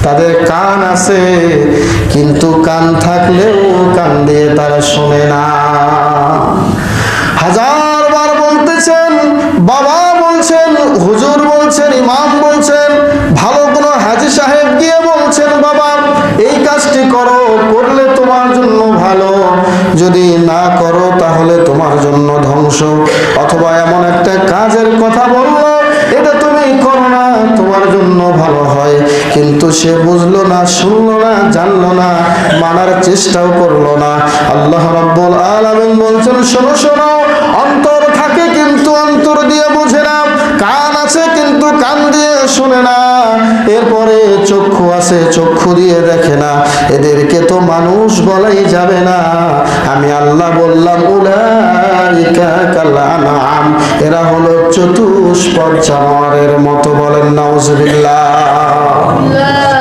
তাদের কান আছে, কিন্তু কান থাকলেও কান দিয়ে তারা শোনে না। হাজার বার বলতেছেন, বাবা বলছেন, হুজুর বলছেন, ইমাম বলছেন, ভালো কোনো হাজী সাহেব গিয়ে বলছেন, বাবা এই কাজটি করো, করলে তোমার জন্য ভালো, যদি না করো তাহলে তোমার জন্য ধ্বংস। অথবা এমন একটা কাজের কথা বললো, এটা তুমি করো না, তোমার জন্য ভালো হয়, কিন্তু সে বুঝলো না, শুনলো না, জানলো না, মানার চেষ্টাও করলো না। আল্লাহ রাব্বুল আলামিন বলছেন, শোনো শোনো, অন্তর থাকে কিন্তু অন্তর দিয়ে বোঝে না, কান আছে কিন্তু কান দিয়ে শোনে না, এরপরে চক্ষু আছে চক্ষু দিয়ে দেখে না, এদেরকে তো মানুষ বলাই যাবে না। আমি আল্লাহ বললাম, উলাইকা কাল আনআম, এরা হলো চতুষ্পদ জানোয়ারের মতো। বলেন নাউজুবিল্লাহ।